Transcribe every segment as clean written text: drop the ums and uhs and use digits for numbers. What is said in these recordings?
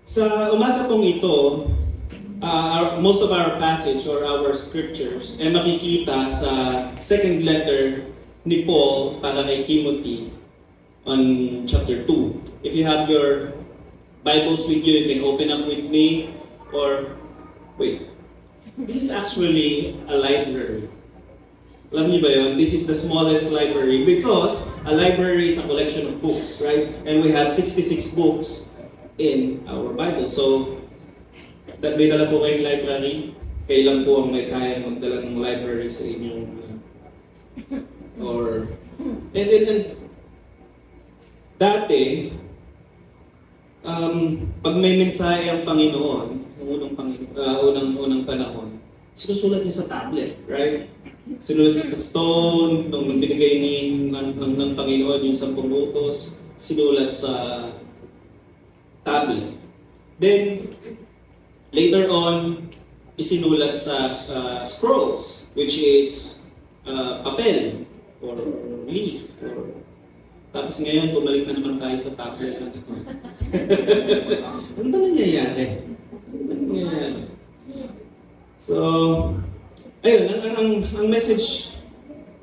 Sa umaga pong ito, most of our passage or our scriptures ay makikita sa second letter ni Paul para kay Timothy on chapter 2. If you have your Bibles with you can open up with me or wait. This is actually a library. Alam niyo ba yun? This is the smallest library because a library is a collection of books, right? And we have 66 books in our Bible. So, may dala po kayong library. Kailan po ang may kaya magdala ng library sa inyong and dati, pag may mensahe ang Panginoon, unang panahon, sinusulat niya sa tablet, right? Sinulat niya sa stone, nung binigay ng Panginoon yung 10 utos, sinulat sa tablet. Then, later on, isinulat sa scrolls, which is papel or leaf. Tapos ngayon, bumalik na naman tayo sa tablet. Ano ba nangyayari? So, ayun, ang message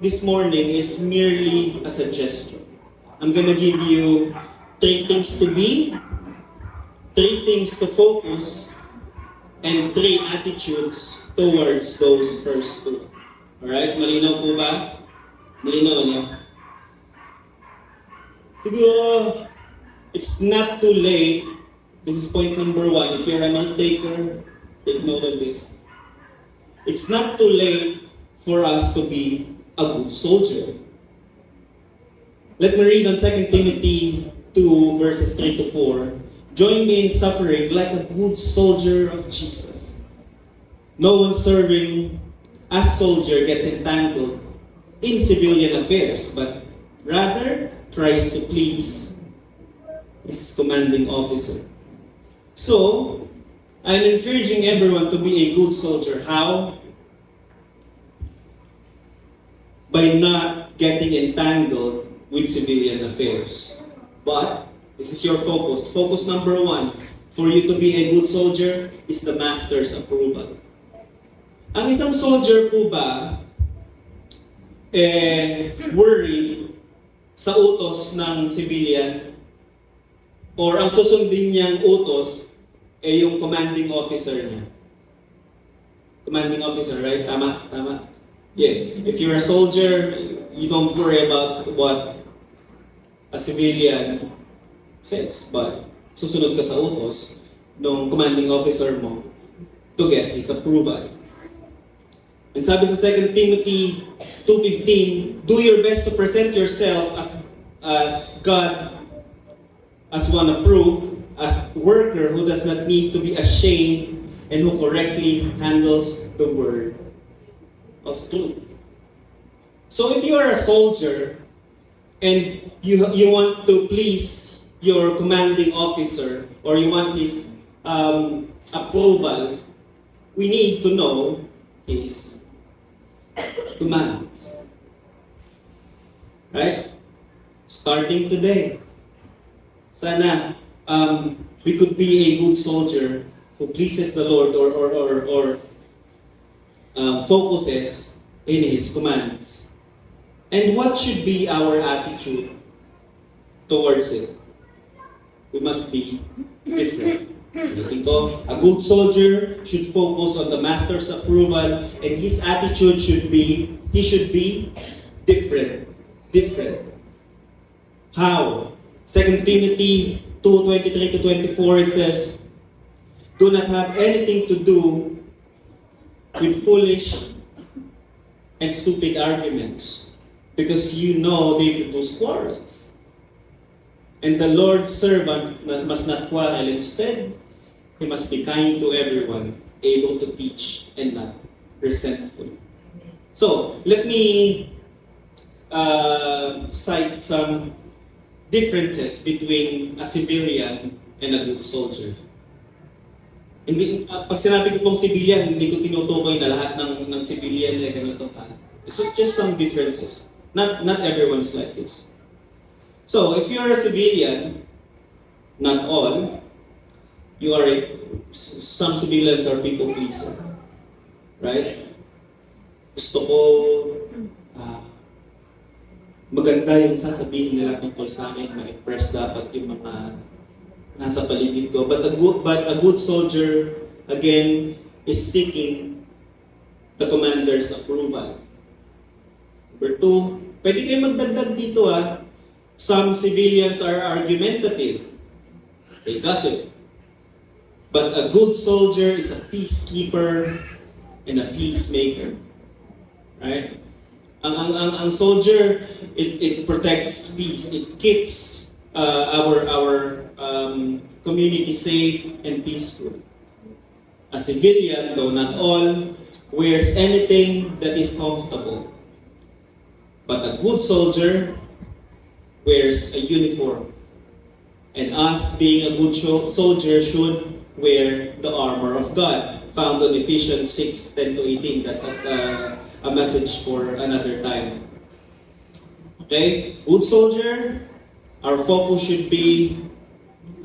this morning is merely a suggestion. I'm gonna give you 3 things to be, 3 things to focus, and 3 attitudes towards those first 2. Alright? Malinaw po ba? Malinaw niyo? Siguro, it's not too late. This is point number 1. If you're a note taker, take note of this. It's not too late for us to be a good soldier. Let me read on 2 Timothy 2 verses 3 to 4. Join me in suffering like a good soldier of Jesus. No one serving as soldier gets entangled in civilian affairs, but rather tries to please his commanding officer. So, I'm encouraging everyone to be a good soldier. How? By not getting entangled with civilian affairs. But this is your focus. Focus number 1 for you to be a good soldier is the master's approval. Ang isang soldier po ba worried sa utos ng civilian or ang susundin niyang utos yung commanding officer niya? Commanding officer, right? Tama? Tama? Yeah. If you're a soldier, you don't worry about what a civilian says, but susunod ka sa utos ng commanding officer mo to get his approval. And sabi sa 2 Timothy 2:15, do your best to present yourself as God, as one approved, as a worker who does not need to be ashamed and who correctly handles the word of truth. So if you are a soldier and you want to please your commanding officer or you want his approval, we need to know his commands. Right? Starting today. Sana we could be a good soldier who pleases the Lord or focuses in His commands. And what should be our attitude towards it? We must be different. A good soldier should focus on the master's approval, and his attitude should be, he should be different. Different. How? 2 Timothy 2:23 to 24, it says, do not have anything to do with foolish and stupid arguments, because you know they produce quarrels. And the Lord's servant must not quarrel. Instead, he must be kind to everyone, able to teach, and not resentful. So, let me cite some differences between a civilian and a good soldier. Hindi, pag sinabi ko pong civilian, hindi ko tinutukoy na lahat ng civilian na ganito ka. So, just some differences. Not everyone's like this. So, if you're a civilian, not all, some civilians are people pleaser. Right? Gusto ko, maganda yung sasabihin nila tungkol sa akin, ma-impress dapat yung mga nasa paligid ko. But a good soldier, again, is seeking the commander's approval. Number 2, pwede kayo magdagdag dito Some civilians are argumentative. They gossip. But a good soldier is a peacekeeper and a peacemaker. Right? Ang soldier, it protects peace. It keeps our community safe and peaceful. A civilian, though not all, wears anything that is comfortable. But a good soldier wears a uniform. And us, being a good soldier, should wear the armor of God, found on Ephesians 6:10-18. That's a message for another time. Okay? Good soldier, our focus should be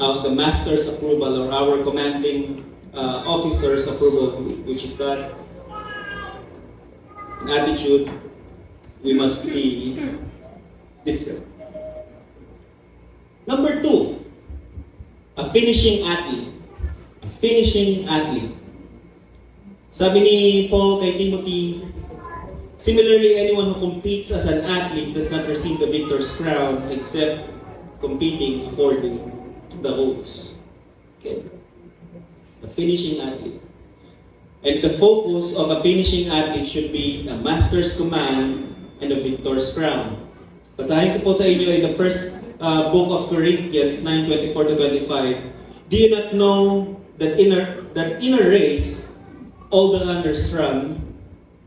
the master's approval or our commanding officer's approval, which is God. An attitude, we must be different. Number 2, a finishing athlete. A finishing athlete. Sabi ni Paul kay Timothy, similarly, anyone who competes as an athlete does not receive the victor's crown except competing according to the rules. Okay. A finishing athlete. And the focus of a finishing athlete should be a master's command and a victor's crown. Basahin ko po sa inyo in the first book of Corinthians 9:24-25. Do you not know that in a race all the runners run,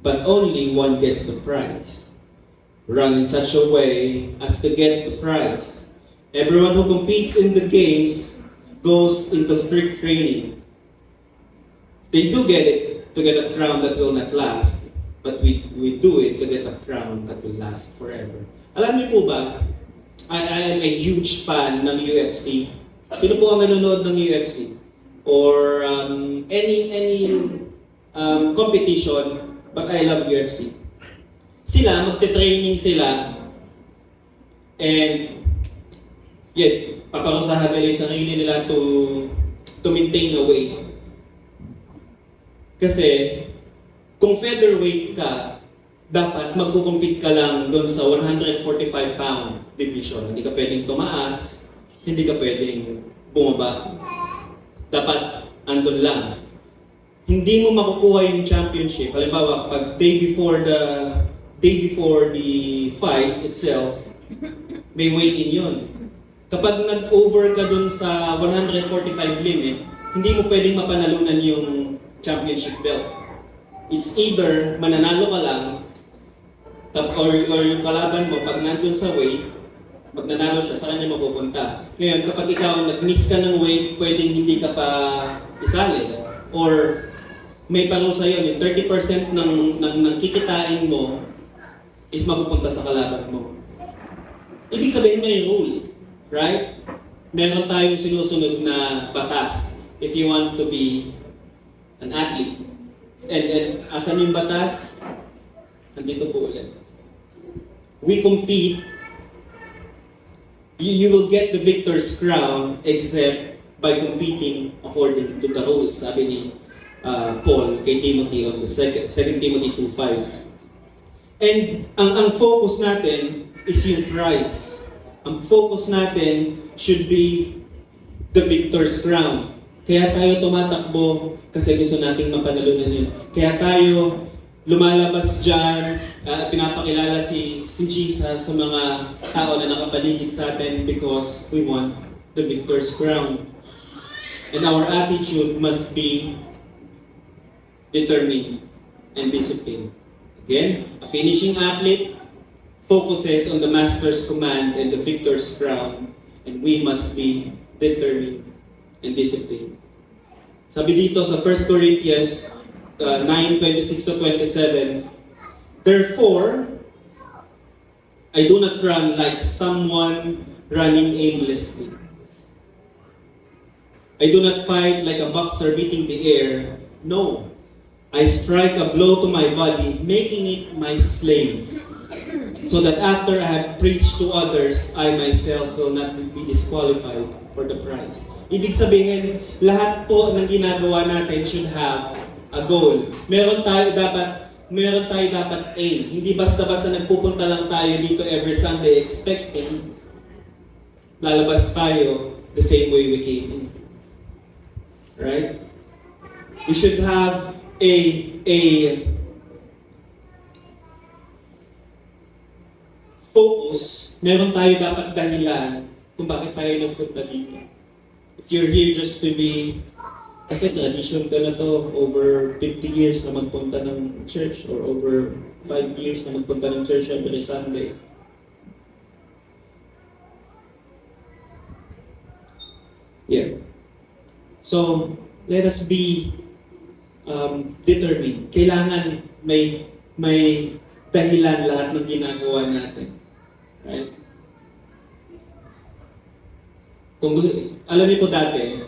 but only one gets the prize? Run in such a way as to get the prize. Everyone who competes in the games goes into strict training. They do get it to get a crown that will not last, but we do it to get a crown that will last forever. Alam niyo po ba, I am a huge fan ng UFC. Sino po ang nanonood ng UFC? Or any competition, but I love UFC. Sila, magte-training sila, and yet, paparusahan nila yung sarili nila to maintain a weight. Kasi, kung featherweight ka, dapat magkukumpit ka lang doon sa 145-pound division. Hindi ka pwedeng tumaas, hindi ka pwedeng bumaba. Dapat andun lang. Hindi mo makukuha yung championship. Halimbawa, pag day before the fight itself, may weigh-in yun. Kapag nag-over ka dun sa 145 limit, hindi mo pwedeng mapanalunan yung championship belt. It's either mananalo ka lang, or yung kalaban mo, pag nandun sa weight, pag nanalo siya, sa kanya mapupunta. Ngayon, kapag ikaw nag-miss ka ng weight, pwedeng hindi ka pa isali. Or may parusa yun, yung 30% ng kikitain mo is mapupunta sa kalaban mo. Ibig sabihin may rule, right? Meron tayong sinusunod na batas if you want to be an athlete. And asan yung batas? Nandito po ulit. We compete, you will get the victor's crown except by competing according to the rules, sabi ni Paul kay Timothy on the 2 Timothy 2:5. And ang focus natin is yung prize. Ang focus natin should be the victor's crown. Kaya tayo tumatakbo kasi gusto nating mapanalunan yun. Kaya tayo lumalabas dyan, pinapakilala si Jesus sa mga tao na nakapaligid sa atin because we want the victor's crown. And our attitude must be determined and disciplined. Again, a finishing athlete focuses on the master's command and the victor's crown, and we must be determined and disciplined. Sabi dito sa 1 Corinthians 9:26-27, therefore, I do not run like someone running aimlessly. I do not fight like a boxer beating the air. No, I strike a blow to my body, making it my slave, so that after I have preached to others, I myself will not be disqualified for the prize. Ibig sabihin, lahat po ng ginagawa natin should have a goal. Meron tayo dapat aim. Hindi basta-basta nagpupunta lang tayo dito every Sunday expecting lalabas tayo the same way we came in. Right? We should have a focus. Meron tayo dapat dahilan kung bakit tayo nagpunta dito. If you're here just to be, kasi tradition ka na to, over 50 years na magpunta ng church or over 5 years na magpunta ng church every Sunday. Yeah. So, let us be determined. Kailangan may dahilan lahat ng ginagawa natin. Right? Kung alam niyo po dati,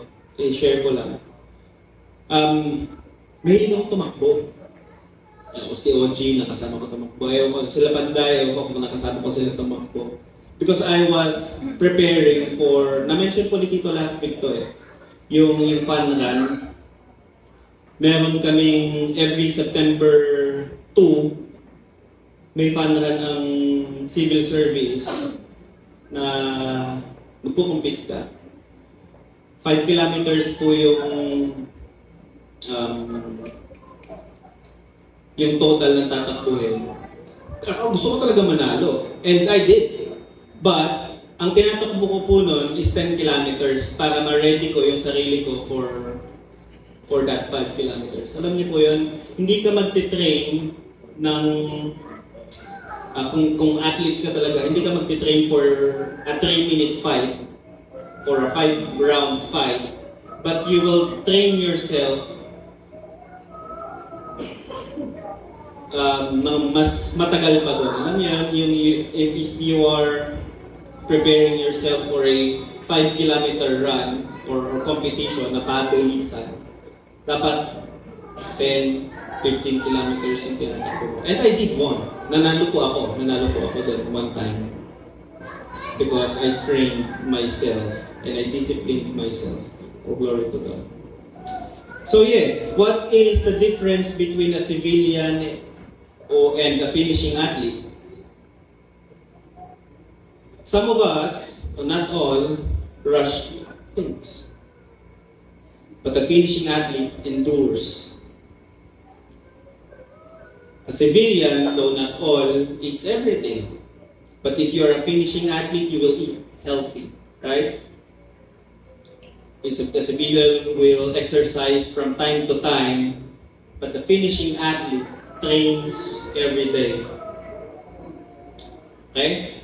share ko lang. Mahilig akong tumakbo. O si OG, nakasama ko tumakbo. Ayaw ko, sila Panday, ayaw ko kung nakasama ko sila tumakbo. Because I was preparing for, na-mention po ni Tito last week to yung fun run. Meron kaming every September 2, may fun run ang civil service na magkukumpit ka. 5 kilometers po yung total na tatakbuhin. Gusto ko talaga manalo. And I did. But, ang tinatakbo ko po nun is 10 kilometers para ma-ready ko yung sarili ko for that 5 kilometers. Alam niyo po yun, hindi ka magte-train ng kung athlete ka talaga, hindi ka magte-train for a 3-minute fight, for a 5-round fight, but you will train yourself na mas matagal pa doon. Alam niyo, if you are preparing yourself for a 5-kilometer run or competition na padulisan, dapat 10, 15 kilometers yung tinatakbo mo. And I did one. Nanalo po ako doon one time. Because I trained myself and I disciplined myself. Oh, glory to God. So yeah, what is the difference between a civilian and a finishing athlete? Some of us, not all, rush things. But a finishing athlete endures. A civilian, though not all, eats everything. But if you are a finishing athlete, you will eat healthy, right? A civilian will exercise from time to time, but the finishing athlete trains every day. Okay?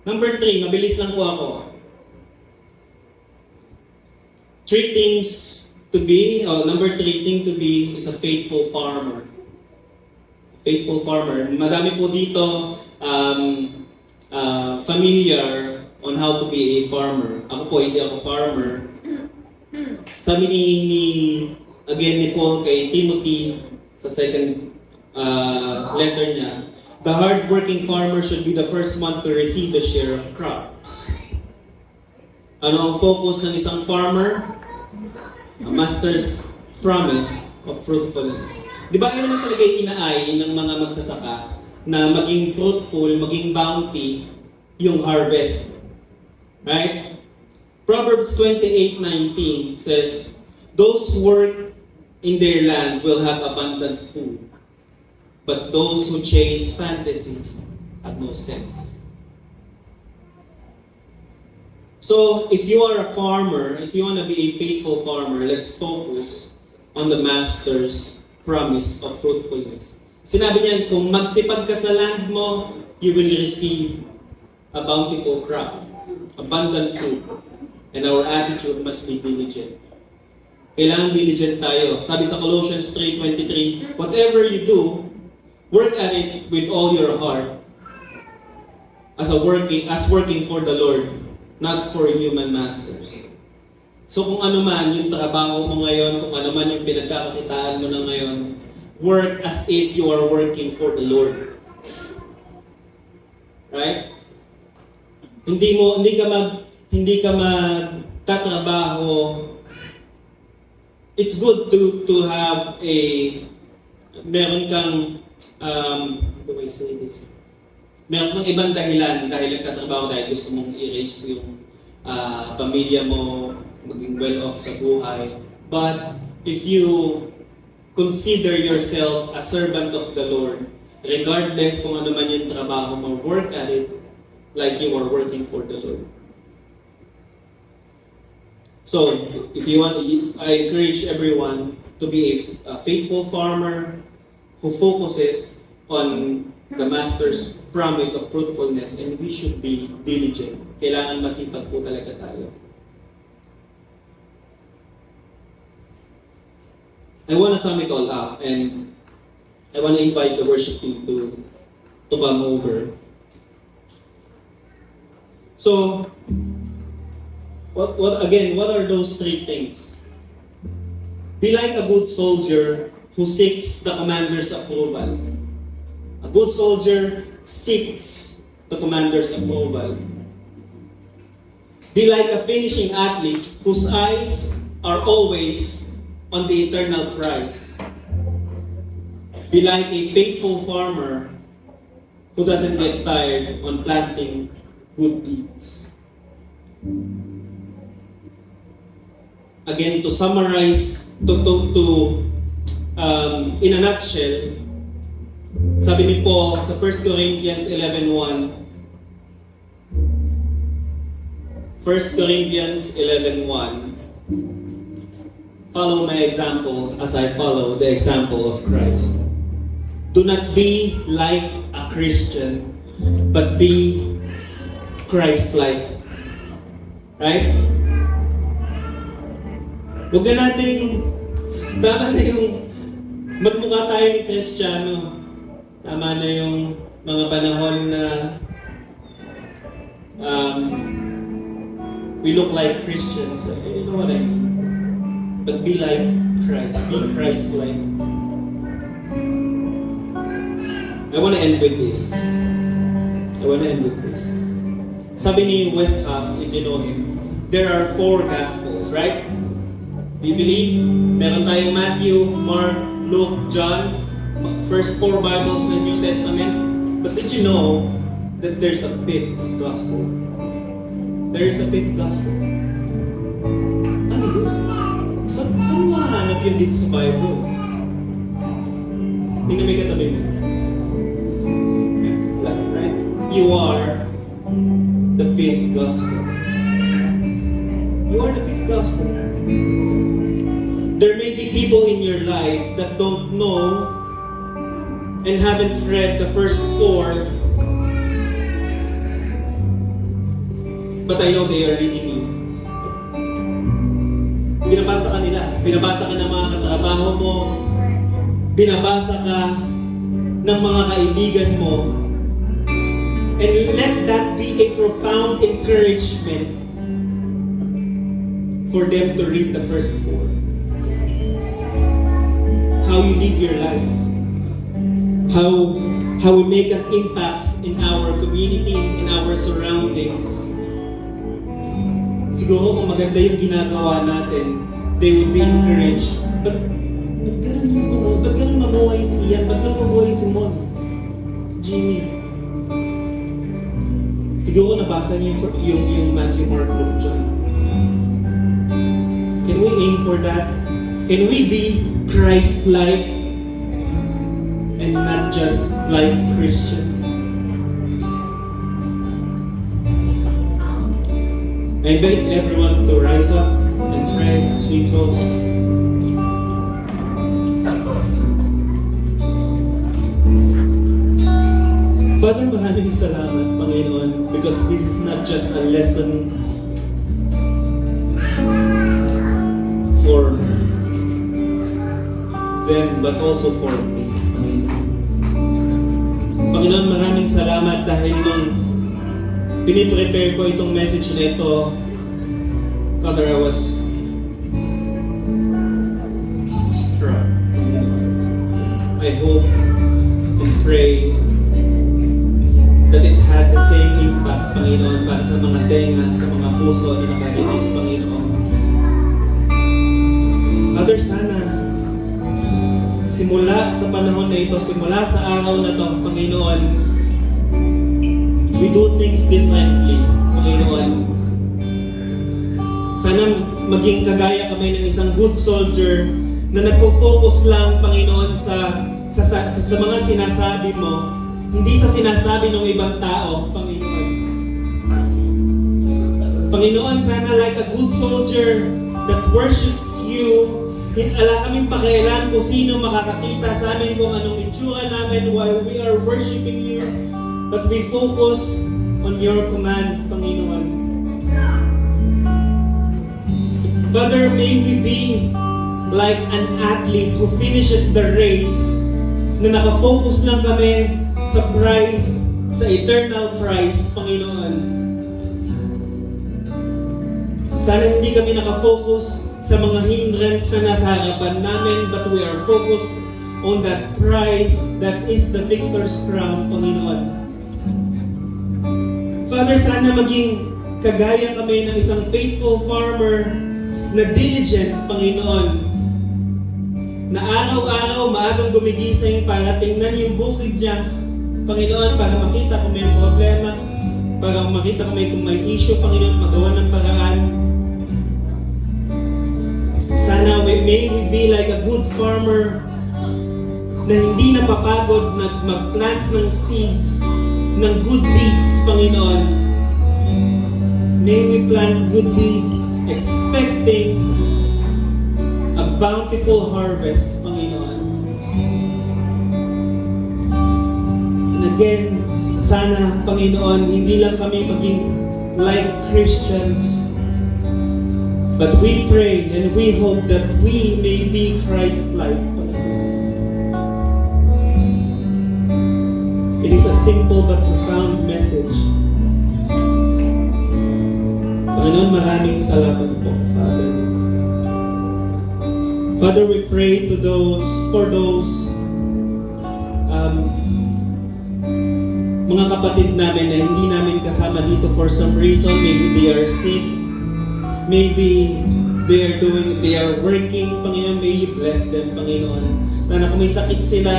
Number 3, mabilis lang po ako. 3 things to be, number 3 thing to be is a faithful farmer. Faithful farmer. Madami po dito familiar on how to be a farmer. Ako po, hindi ako farmer. Sabi ni Paul kay Timothy sa second letter niya, the hard-working farmer should be the first one to receive the share of crops. Ano ang focus ng isang farmer? A master's promise of fruitfulness. Di ba yun naman talaga inaay ng mga magsasaka na maging fruitful, maging bounty yung harvest. Right? Proverbs 28:19 says, those who work in their land will have abundant food. but those who chase fantasies have no sense. So, if you are a farmer, if you want to be a faithful farmer, let's focus on the Master's promise of fruitfulness. Sinabi niya, kung magsipag ka sa land mo, you will receive a bountiful crop, abundant food, and our attitude must be diligent. Kailangan diligent tayo. Sabi sa Colossians 3:23, whatever you do, work at it with all your heart, as working for the Lord, not for human masters. So kung ano man yung trabaho mo ngayon, kung ano man yung pinagkakakitaan mo na ngayon, work as if you are working for the Lord. Right? Hindi ka magtatrabaho. It's good to have meron kang how do I say this? Meron kang ibang dahilan dahil nagtatrabaho dahil gusto mong i-raise yung pamilya mo, maging well-off sa buhay. But if you consider yourself a servant of the Lord, regardless kung ano man yung trabaho mo, work at it like you are working for the Lord. So, if you want, I encourage everyone to be a faithful farmer who focuses on the Master's promise of fruitfulness, and we should be diligent. Kailangan masipag po talaga tayo. I want to sum it all up, and I want to invite the worship team to come over. So, what are those three things? Be like a good soldier who seeks the commander's approval. A good soldier seeks the commander's approval. Be like a finishing athlete whose eyes are always on the eternal prize. Be like a faithful farmer who doesn't get tired on planting good deeds. Again, to summarize, in a nutshell, sabi ni Paul sa 1 Corinthians 11:1, 1 Corinthians 11:1, follow my example as I follow the example of Christ. Do not be like a Christian, but be Christ-like. Right? Huwag na nating, tama na yung magmukha tayong Kristiyano. Tama na yung mga panahon na we look like Christians. You know what I mean? But be like Christ. Be Christ-like. I want to end with this. Sabi ni Wes Huff, if you know him, there are 4 Gospels, right? Do you believe? Meron tayong Matthew, Mark, Luke, John, first 4 Bibles in the New Testament. But did you know that there's a 5th Gospel? There is a 5th Gospel. Ano yun? Saan mahanap yun dito sa Bible? Tingnan may katabi mo. Right? You are the 5th Gospel. You are the 5th Gospel. There may be people in your life that don't know and haven't read the first 4, but I know they are reading you. Binabasa ka nila. Binabasa ka ng mga katrabaho mo. Binabasa ka ng mga kaibigan mo. And let that be a profound encouragement for them to read the first 4. How you live your life. How we make an impact in our community, in our surroundings. Siguro kung maganda yung ginagawa natin, they would be encouraged. Ba't ganun mabuhay si Ian? Ba't ganun mabuhay si Mon? Jimmy? Siguro nabasa niyo yung Matthew, Mark, Luke, John. Can we aim for that? Can we be Christ-like? and not just like Christians. I invite everyone to rise up and pray as we close. Father, maraming salamat, Panginoon, because this is not just a lesson for them, but also for me, Panginoon. Panginoon, maraming salamat dahil nung piniprepare ko itong message na ito, Father, I was struck, Panginoon. I hope and pray that it had the same impact, Panginoon, para sa mga tenga, sa mga puso na nakarinig, Panginoon. Father, sana simula sa panahon na ito, simula sa araw na ito, Panginoon, we do things differently, Panginoon. Sana maging kagaya kami ng isang good soldier na nagfo-focus lang, Panginoon, sa mga sinasabi mo, hindi sa sinasabi ng ibang tao, Panginoon. Panginoon, sana like a good soldier that worships you, ala kaming pakialam kung sino makakakita sa amin, kung anong itsura namin while we are worshiping you, but we focus on your command, Panginoon. Father, may we be like an athlete who finishes the race, na nakafocus lang kami sa prize, sa eternal prize, Panginoon. Sana hindi kami nakafocus sa mga hindrance na nasa harapan namin, but we are focused on that prize that is the victor's crown, Panginoon. Father, sana maging kagaya kami ng isang faithful farmer na diligent, Panginoon, na araw-araw maagang gumigising para tingnan yung bukid niya, Panginoon, para makita kung may problema, para makita kung may issue, Panginoon, magawa ng paraan. Sana may we be like a good farmer na hindi napapagod na mag-plant ng seeds, ng good deeds, Panginoon. May we plant good deeds, expecting a bountiful harvest, Panginoon. Again, sana, Panginoon, hindi lang kami maging like Christians, but we pray and we hope that we may be Christ-like. It is a simple but profound message. Panginoon, maraming salamat po, Father. Father, we pray for those mga kapatid namin na hindi namin kasama dito for some reason. Maybe they are sick. Maybe they are working. Panginoon, may you bless them, Panginoon. Sana kung may sakit sila,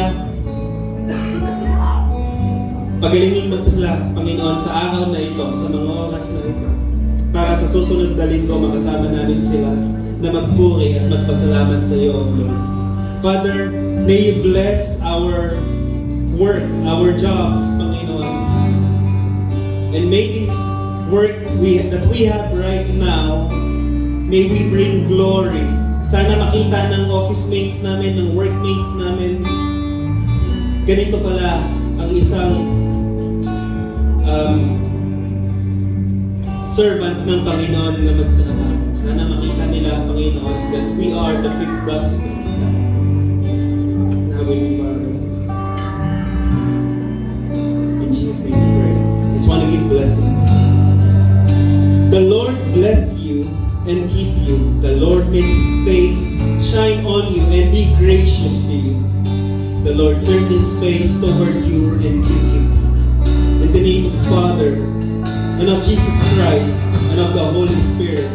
pagalingin mo sila, Panginoon, sa araw na ito, sa mga oras na ito. Para sa susunod na linggo, makasama namin sila na magpuri at magpasalamat sa iyo, Lord. Father, may you bless our work, our jobs, Panginoon. And may this work that we have right now, may we bring glory. Sana makita ng office mates namin, ng workmates namin, ganito pala ang isang servant ng Panginoon na magtrabaho. Sana makita nila, Panginoon, that we are the fifth gospel. Now we leave our blessing. The Lord bless you and keep you. The Lord make His face shine on you and be gracious to you. The Lord turn His face toward you and give you peace. In the name of the Father, and of Jesus Christ, and of the Holy Spirit.